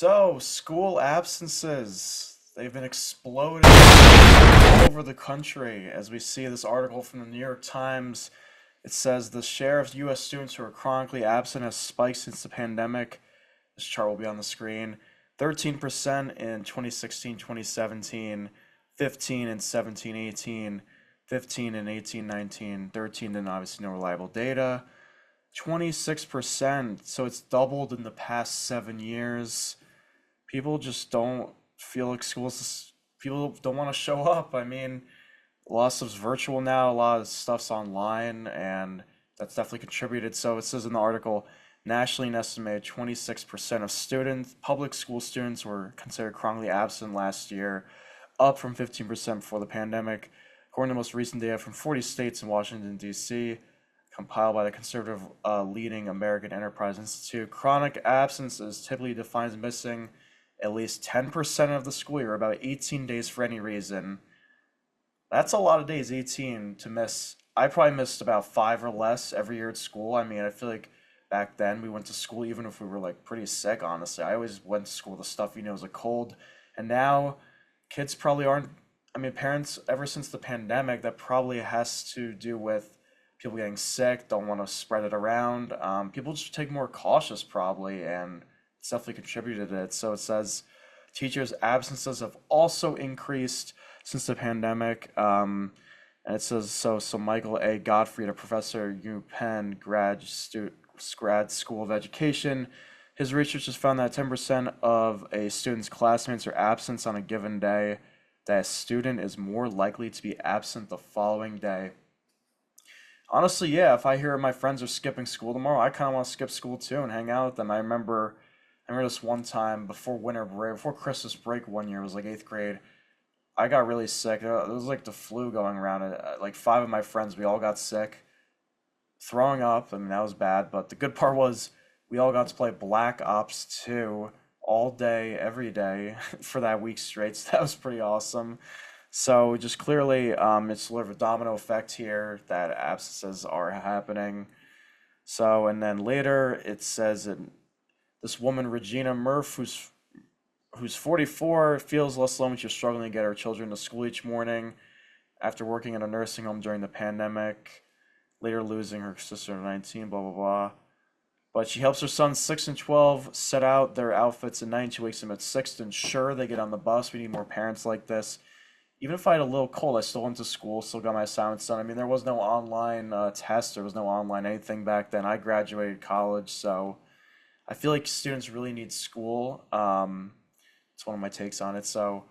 So, school absences, they've been exploding all over the country. As we see this article from the New York Times, it says the share of U.S. students who are chronically absent has spiked since the pandemic. This chart will be on the screen. 13% in 2016, 2017, 15 in 17, 18, 15 in 18, 19, 13 and obviously no reliable data. 26%, so it's doubled in the past 7 years. People just don't feel like people don't want to show up. I mean, a lot of stuff's virtual now, a lot of stuff's online, and that's definitely contributed. So it says in the article, nationally, an estimated 26% of students, public school students, were considered chronically absent last year, up from 15% before the pandemic. According to the most recent data from 40 states and Washington, D.C., compiled by the conservative leading American Enterprise Institute, chronic absence is typically defined as missing at least 10% of the school year, about 18 days for any reason. That's a lot of days, 18 to miss. I probably missed about five or less every year at school. I mean, I feel like back then we went to school even if we were like pretty sick, honestly. I always went to school with stuff, it was a cold. And now kids probably aren't, I mean, parents, ever since the pandemic, that probably has to do with people getting sick, don't want to spread it around. People just take more cautious probably, and it's definitely contributed to it. So it says teachers' absences have also increased since the pandemic. And it says so Michael A. Gottfried, a professor at UPenn grad school of education, his research has found that 10% of a student's classmates are absent on a given day, that a student is more likely to be absent the following day. Honestly, yeah, if I hear my friends are skipping school tomorrow, I kind of want to skip school too and hang out with them. I remember this one time before winter break, before Christmas break one year, it was like eighth grade. I got really sick. It was like the flu going around. Like five of my friends, we all got sick, throwing up. I mean, that was bad. But the good part was we all got to play Black Ops 2 all day, every day for that week straight. So that was pretty awesome. So just clearly, it's sort of a domino effect here that abscesses are happening. So, and then later it says that this woman, Regina Murph, who's 44, feels less lonely. She's struggling to get her children to school each morning after working in a nursing home during the pandemic, later losing her sister at 19, blah, blah, blah. But she helps her sons 6 and 12 set out their outfits at night. She wakes them at 6 to ensure they get on the bus. We need more parents like this. Even if I had a little cold, I still went to school, still got my assignments done. I mean, there was no online test, there was no online anything back then. I graduated college, so I feel like students really need school. It's one of my takes on it. So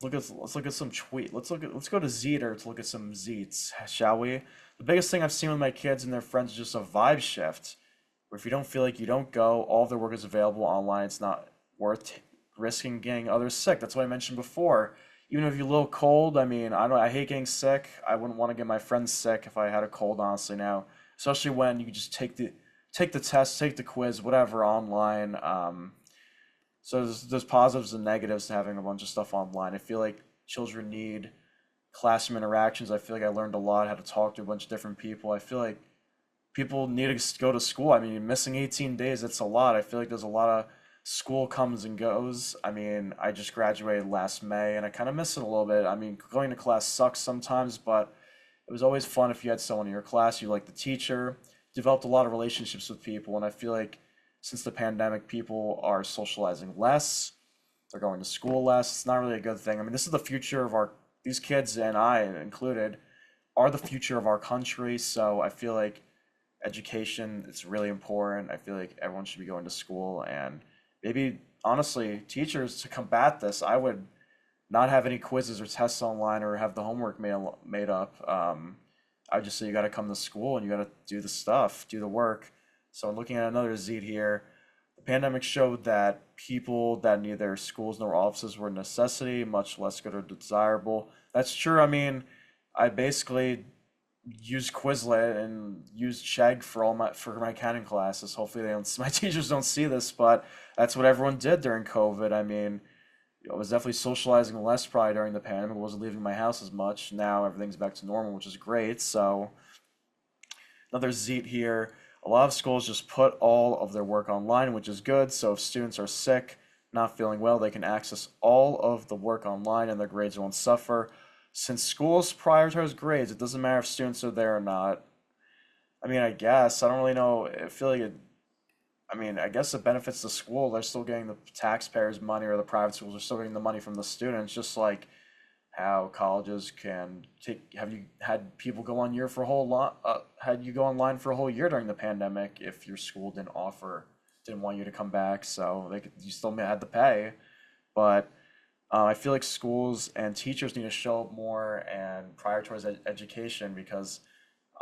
let's look at some tweet. Let's go to Zeter to look at some Zeets, shall we? The biggest thing I've seen with my kids and their friends is just a vibe shift. Where if you don't feel like you don't go, all of their work is available online. It's not worth risking getting others sick. That's what I mentioned before. Even if you're a little cold, I mean, I hate getting sick. I wouldn't want to get my friends sick if I had a cold, honestly now. Especially when you can just take the test, take the quiz, whatever online. So there's positives and negatives to having a bunch of stuff online. I feel like children need classroom interactions. I feel like I learned a lot how to talk to a bunch of different people. I feel like people need to go to school. I mean, missing 18 days, that's a lot. I feel like there's a lot of school comes and goes. I mean, I just graduated last May and I kind of miss it a little bit. I mean, going to class sucks sometimes, but it was always fun if you had someone in your class, you like the teacher, developed a lot of relationships with people. And I feel like since the pandemic, people are socializing less, they're going to school less. It's not really a good thing. I mean, this is the future of these kids and I included are the future of our country. So I feel like education is really important. I feel like everyone should be going to school and maybe honestly, teachers to combat this, I would not have any quizzes or tests online or have the homework made up. I would just say you got to come to school and you got to do the stuff, do the work. So I'm looking at another Z here. The pandemic showed that people that neither schools nor offices were a necessity, much less good or desirable. That's true. I mean, I basically used Quizlet and used Chegg for my accounting classes. Hopefully they don't my teachers don't see this, but that's what everyone did during COVID. I mean, I was definitely socializing less probably during the pandemic. I wasn't leaving my house as much. Now everything's back to normal, which is great. So another Zeet here. A lot of schools just put all of their work online, which is good. So if students are sick, not feeling well, they can access all of the work online and their grades won't suffer. Since schools prioritize grades, it doesn't matter if students are there or not. I mean, I guess. I don't really know. I feel like I mean, I guess it benefits the school. They're still getting the taxpayers' money, or the private schools are still getting the money from the students, just like how colleges can take. Have you had people go on year for a whole lot? Had you go online for a whole year during the pandemic if your school didn't want you to come back, so you still may had to pay. But I feel like schools and teachers need to show up more and prioritize education because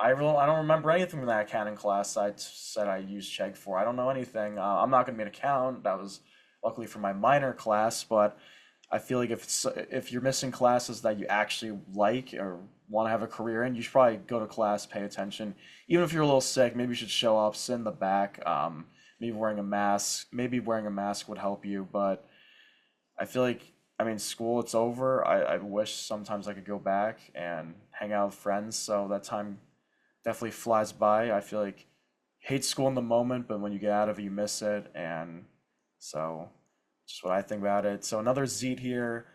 I don't remember anything from that accounting class said I used Chegg for. I don't know anything. I'm not going to be an accountant. That was luckily for my minor class, but I feel like if you're missing classes that you actually like or want to have a career in, you should probably go to class, pay attention. Even if you're a little sick, maybe you should show up, sit in the back. Maybe wearing a mask. Maybe wearing a mask would help you, but I feel like, I mean, school, it's over. I wish sometimes I could go back and hang out with friends. So that time definitely flies by. I feel like hate school in the moment, but when you get out of it, you miss it. And so, just what I think about it. So another Zeet here.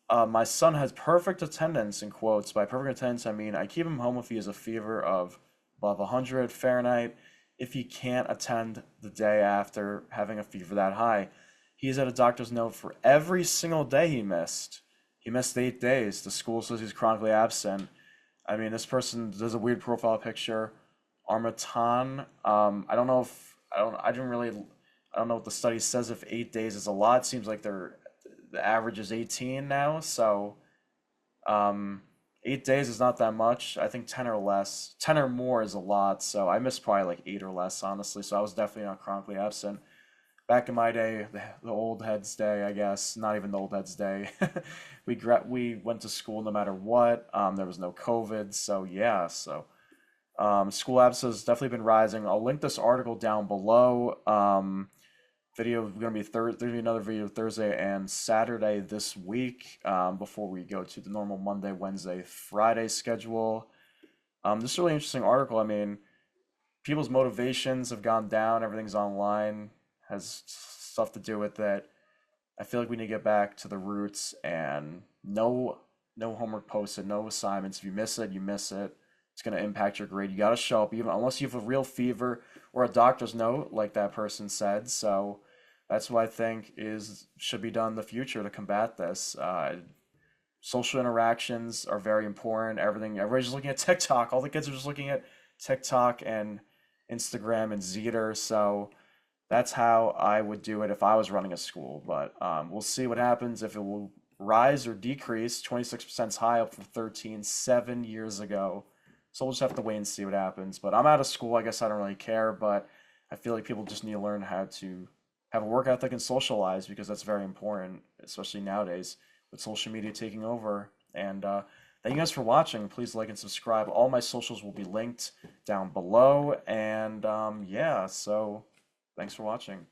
My son has perfect attendance in quotes. By perfect attendance, I mean I keep him home if he has a fever of above 100 Fahrenheit. If he can't attend the day after having a fever that high, he's at a doctor's note for every single day he missed. He missed 8 days. The school says he's chronically absent. I mean, this person does a weird profile picture. Armatan. I didn't really, I don't know what the study says if 8 days is a lot. It seems like the average is 18 now. So, um, 8 days is not that much. I think 10 or less, 10 or more is a lot. So I missed probably like 8 or less, honestly. So I was definitely not chronically absent. Back in my day, the old heads day, I guess, not even the old heads day. We went to school no matter what. There was no COVID, so yeah. So school apps has definitely been rising. I'll link this article down below. Video gonna be there's gonna be another video Thursday and Saturday this week. Before we go to the normal Monday, Wednesday, Friday schedule. This is a really interesting article. I mean, people's motivations have gone down. Everything's online. Has stuff to do with it. I feel like we need to get back to the roots and no homework posted, no assignments. If you miss it, you miss it. It's gonna impact your grade. You gotta show up, even unless you have a real fever or a doctor's note, like that person said. So that's what I think is should be done in the future to combat this. Social interactions are very important. Everybody's just looking at TikTok. All the kids are just looking at TikTok and Instagram and Zeter. So that's how I would do it if I was running a school. But we'll see what happens if it will rise or decrease. 26% is high, up from 13 7 years ago. So we'll just have to wait and see what happens. But I'm out of school. I guess I don't really care. But I feel like people just need to learn how to have a work ethic and socialize because that's very important, especially nowadays with social media taking over. And thank you guys for watching. Please like and subscribe. All my socials will be linked down below. And yeah, so thanks for watching.